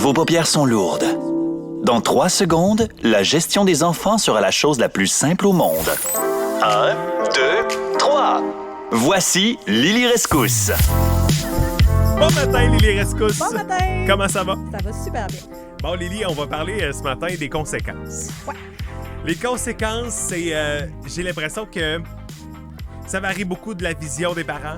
Vos paupières sont lourdes. Dans 3 secondes, la gestion des enfants sera la chose la plus simple au monde. 1, 2, 3. Voici Lily Rescousse. Bon matin, Lily Rescousse. Bon matin! Comment ça va? Ça va super bien. Bon, Lily, on va parler ce matin des conséquences. Ouais. Les conséquences, c'est... j'ai l'impression que ça varie beaucoup de la vision des parents.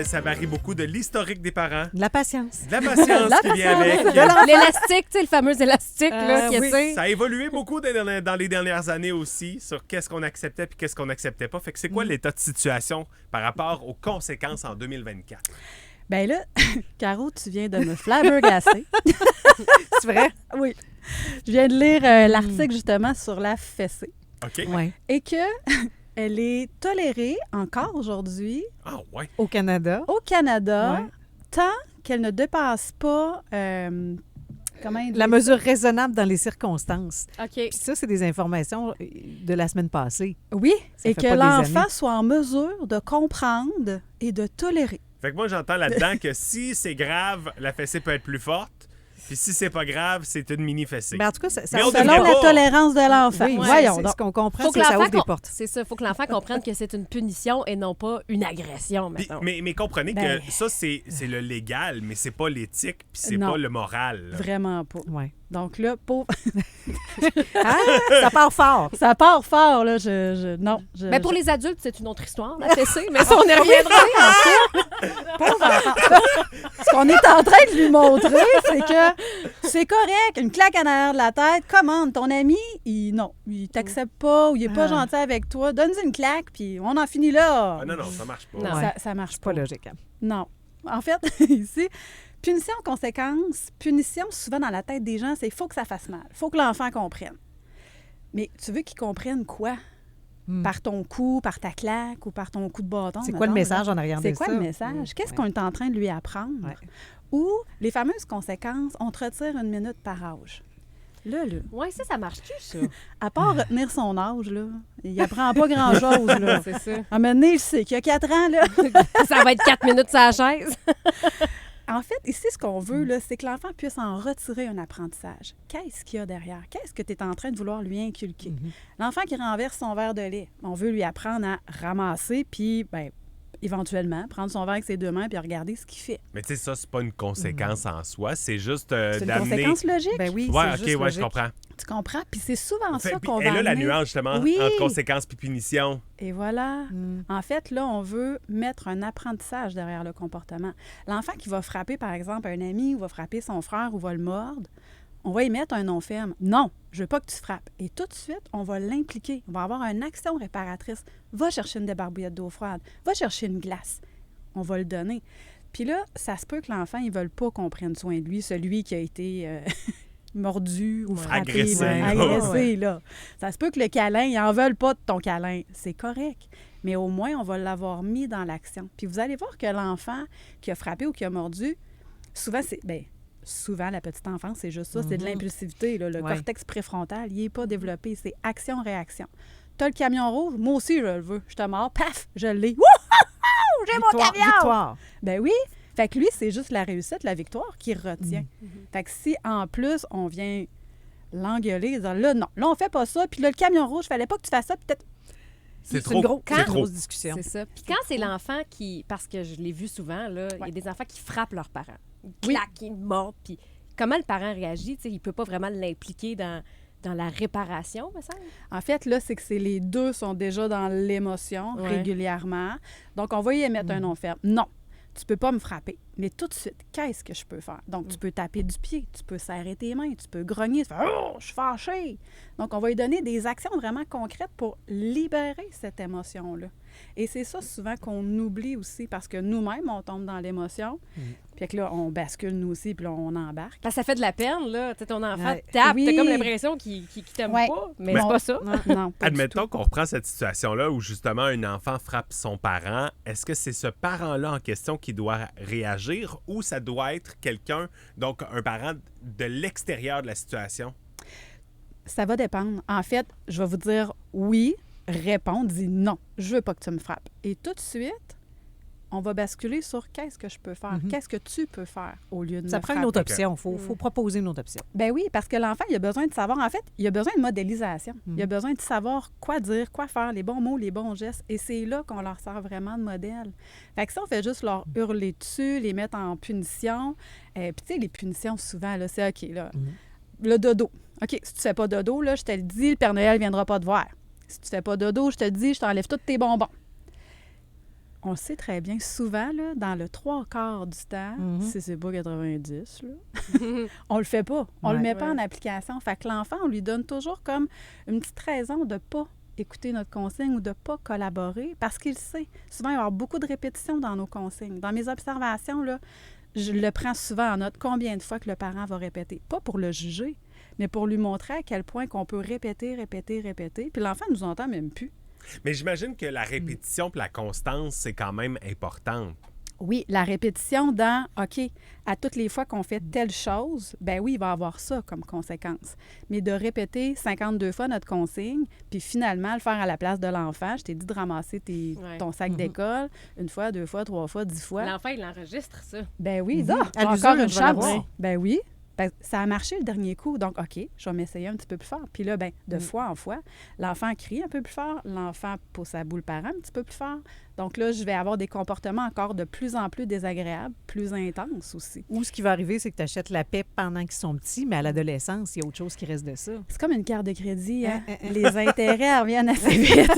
Ça varie beaucoup de l'historique des parents. De la patience. De la patience qui vient avec. L'élastique, tu sais, le fameux élastique, là, qui oui. essaie. Ça a évolué beaucoup dans les dernières années aussi sur qu'est-ce qu'on acceptait puis qu'est-ce qu'on n'acceptait pas. Fait que c'est quoi l'état de situation par rapport aux conséquences en 2024? Ben là, Caro, tu viens de me flabbergasser. C'est vrai? Oui. Je viens de lire l'article justement sur la fessée OK? Oui. et que elle est tolérée encore aujourd'hui Ah ouais. Au Canada. au Canada Ouais. tant qu'elle ne dépasse pas comment ils La disent? mesure raisonnable dans les circonstances. OK. Puis ça, c'est des informations de la semaine passée. Oui, Ça et fait que pas des l'enfant années. soit en mesure de comprendre et de tolérer. Fait que moi, j'entends là-dedans que si c'est grave, la fessée peut être plus forte. Puis si c'est pas grave, c'est une mini-fessée. Mais en tout cas, ça Mais on Selon devrait la pas. tolérance de l'enfant. Oui, Voyons c'est- donc. ce qu'on comprend, Faut c'est que que ça l'enfant ouvre des portes. C'est ça, faut que l'enfant comprenne que c'est une punition et non pas une agression, Puis- mettons. mais comprenez Ben- que ça, c'est le légal, mais c'est pas l'éthique, puis c'est Non. pas le moral. là. Vraiment pas. Ouais. Donc là, pauvre... Ah, ça part fort. ça part fort, là. Non. Mais pour les adultes, c'est une autre histoire, la fessée, mais ça, on y reviendra. Ce qu'on est en train de lui montrer, c'est que c'est correct, une claque en arrière de la tête, commande. Ton ami, il t'accepte pas ou il est pas Ah. gentil avec toi. Donne-lui une claque, puis on en finit là. Ah non, non, ça marche pas. Non. Ouais. Ça marche C'est pas logique. Hein. Non. En fait, ici, punition, conséquence, punition, souvent dans la tête des gens, c'est il faut que ça fasse mal. Il faut que l'enfant comprenne. Mais tu veux qu'il comprenne quoi? Hmm. Par ton coup, par ta claque ou par ton coup de bâton? C'est quoi le mettons, message en arrière de ça? C'est quoi le message? Qu'est-ce qu'on est en train de lui apprendre? Ouais. Ou les fameuses conséquences, on te retire 1 minute par âge. Là, Oui, ça marche-tu, ça? à part retenir son âge, là, il apprend pas grand-chose. Là. C'est ça. À un moment donné, il sait qu'il y a 4 ans. Là. Ça va être 4 minutes sur la chaise. En fait, ici, ce qu'on veut, là, c'est que l'enfant puisse en retirer un apprentissage. Qu'est-ce qu'il y a derrière? Qu'est-ce que tu es en train de vouloir lui inculquer? L'enfant qui renverse son verre de lait, on veut lui apprendre à ramasser, puis, bien, éventuellement, prendre son verre avec ses 2 mains puis regarder ce qu'il fait. Mais tu sais, ça, c'est pas une conséquence en soi, c'est juste C'est une d'amener... conséquence logique. Ben oui, Ouais, c'est ok, juste ouais, je logique. comprends. Tu comprends? Puis c'est souvent Fait- ça puis- qu'on et va là, la amener. nuance, justement, Oui. entre conséquences puis punition. Et voilà. Mm. En fait, là, on veut mettre un apprentissage derrière le comportement. L'enfant qui va frapper, par exemple, un ami ou va frapper son frère ou va le mordre, on va y mettre un non ferme. Non, je veux pas que tu frappes. Et tout de suite, on va l'impliquer. On va avoir une action réparatrice. Va chercher une débarbouillette d'eau froide. Va chercher une glace. On va le donner. Puis là, ça se peut que l'enfant, il ne veut pas qu'on prenne soin de lui, celui qui a été mordu ou frappé. Agressé, là. là. Agressé, là. Ça se peut que le câlin, ils n'en veulent pas de ton câlin. C'est correct. Mais au moins, on va l'avoir mis dans l'action. Puis vous allez voir que l'enfant qui a frappé ou qui a mordu, souvent, souvent, la petite enfance, c'est juste ça, c'est de l'impulsivité. Là. Le Ouais. cortex préfrontal, il n'est pas développé. C'est action-réaction. Tu as le camion rouge, moi aussi, je le veux. Je te mords, paf, je l'ai. Wouhou! J'ai mon Victoire, camion! victoire. Ben oui. Fait que lui, c'est juste la réussite, la victoire qui retient. Fait que si, en plus, on vient l'engueuler, dire là, non, là, on fait pas ça, puis là, le camion rouge, fallait pas que tu fasses ça, peut-être. C'est une trop. gros- C'est une trop. grosse discussion. C'est ça. Puis quand c'est l'enfant qui... Parce que je l'ai vu souvent, là, il y a Ouais. des enfants qui frappent leurs parents. Ils Oui. claquent, ils mordent. Puis comment le parent réagit? Tu sais, il peut pas vraiment l'impliquer dans la réparation, me semble. En fait, là, c'est que les deux sont déjà dans l'émotion Ouais. régulièrement. Donc, on va y émettre un non ferme. Non, tu peux pas me frapper. Mais tout de suite, qu'est-ce que je peux faire? Donc, tu peux taper du pied, tu peux serrer tes mains, tu peux grogner, tu fais « Oh, je suis fâchée! » Donc, on va lui donner des actions vraiment concrètes pour libérer cette émotion-là. Et c'est ça souvent qu'on oublie aussi parce que nous-mêmes, on tombe dans l'émotion. Puis que là, on bascule nous aussi, puis là, on embarque. Parce que ça fait de la peine, là. Tu sais, ton enfant Ouais. te tape, Oui. t'as comme l'impression qu'il t'aime Ouais. pas, mais Mais- c'est pas ça. Non, pas du Admettons tout. qu'on reprend cette situation-là où justement un enfant frappe son parent. Est-ce que c'est ce parent-là en question qui doit réagir ou ça doit être quelqu'un, donc un parent de l'extérieur de la situation? Ça va dépendre. En fait, je vais vous dire oui, réponds, dis non, je veux pas que tu me frappes. Et tout de suite, on va basculer sur qu'est-ce que je peux faire, qu'est-ce que tu peux faire au lieu de Ça me prend une frapper. autre option. Il faut proposer une autre option. Ben oui, parce que l'enfant, il a besoin de savoir. En fait, il a besoin de modélisation. Il a besoin de savoir quoi dire, quoi faire, les bons mots, les bons gestes. Et c'est là qu'on leur sert vraiment de modèle. Fait que si on fait juste leur hurler dessus, les mettre en punition, puis tu sais, les punitions, souvent, là, c'est OK, là, le dodo. OK, si tu fais pas dodo, là, je te le dis, le Père Noël ne viendra pas te voir. Si tu fais pas dodo, je te le dis, je t'enlève tous tes bonbons. On le sait très bien, souvent, là, dans le 3/4 du temps, si c'est pas 90, là, on le fait pas. On le met pas en application. Fait que l'enfant, on lui donne toujours comme une petite raison de pas écouter notre consigne ou de pas collaborer parce qu'il sait. Souvent, il va y avoir beaucoup de répétitions dans nos consignes. Dans mes observations, là, je le prends souvent en note combien de fois que le parent va répéter. Pas pour le juger, mais pour lui montrer à quel point qu'on peut répéter. Puis l'enfant nous entend même plus. Mais j'imagine que la répétition et la constance, c'est quand même importante. Oui, la répétition dans, OK, à toutes les fois qu'on fait telle chose, ben oui, il va avoir ça comme conséquence. Mais de répéter 52 fois notre consigne, puis finalement le faire à la place de l'enfant, je t'ai dit de ramasser ton sac d'école, une fois, 2 fois, 3 fois, 10 fois. L'enfant, il enregistre ça. Ben oui, À encore l'usure, une je vais l'avoir. chance. Ben oui. Ben, ça a marché le dernier coup. Donc, OK, je vais m'essayer un petit peu plus fort. Puis là, ben, de fois en fois, l'enfant crie un peu plus fort, l'enfant pousse à bout le parent un petit peu plus fort. Donc là, je vais avoir des comportements encore de plus en plus désagréables, plus intenses aussi. Ou ce qui va arriver, c'est que tu achètes la paix pendant qu'ils sont petits, mais à l'adolescence, il y a autre chose qui reste de ça. C'est comme une carte de crédit, hein? Les intérêts reviennent assez vite.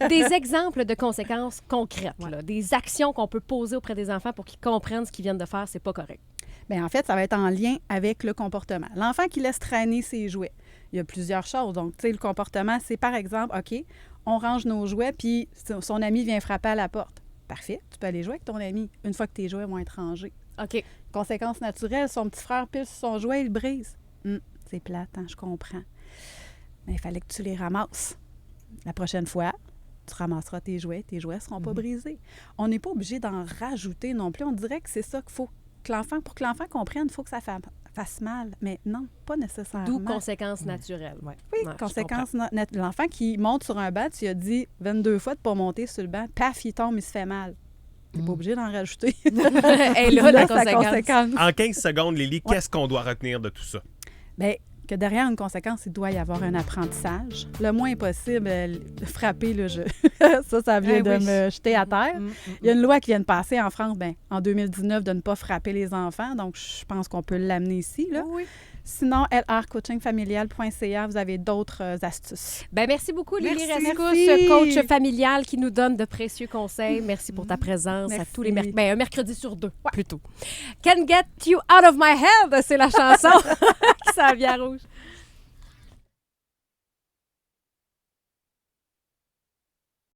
Des exemples de conséquences concrètes, là, des actions qu'on peut poser auprès des enfants pour qu'ils comprennent ce qu'ils viennent de faire, c'est pas correct. Bien, en fait, ça va être en lien avec le comportement. L'enfant qui laisse traîner ses jouets, il y a plusieurs choses. Donc, tu sais, le comportement, c'est par exemple, OK, on range nos jouets, puis son ami vient frapper à la porte. Parfait, tu peux aller jouer avec ton ami une fois que tes jouets vont être rangés. OK. Conséquence naturelle, son petit frère pile sur son jouet, il le brise. C'est plate, hein, je comprends. Mais il fallait que tu les ramasses. La prochaine fois, tu ramasseras tes jouets ne seront pas brisés. On n'est pas obligé d'en rajouter non plus. On dirait que c'est ça qu'il faut pour que l'enfant comprenne, il faut que ça fasse mal. Mais non, pas nécessairement. D'où conséquences naturelles. Oui, Ouais, conséquence. L'enfant qui monte sur un banc, tu lui as dit 22 fois de ne pas monter sur le banc. Paf, il tombe, il se fait mal. Tu n'es pas obligé d'en rajouter. Et là, la sa conséquence. En 15 secondes, Lily, qu'est-ce qu'on doit retenir de tout ça? Bien, que derrière une conséquence, il doit y avoir un apprentissage. Le moins possible, frapper, là, ça vient de me jeter à terre. Il y a une loi qui vient de passer en France, en 2019, de ne pas frapper les enfants. Donc, je pense qu'on peut l'amener ici, là. Oui. Sinon, lrcoachingfamilial.ca, vous avez d'autres astuces. Ben, merci beaucoup, Lily Merci. Rescousse, coach familial qui nous donne de précieux conseils. Merci pour ta présence à Merci. tous les mercredis. Ben, un mercredi sur 2, plutôt. Can Get You Out of My Head, c'est la chanson qui s'en vient rouge.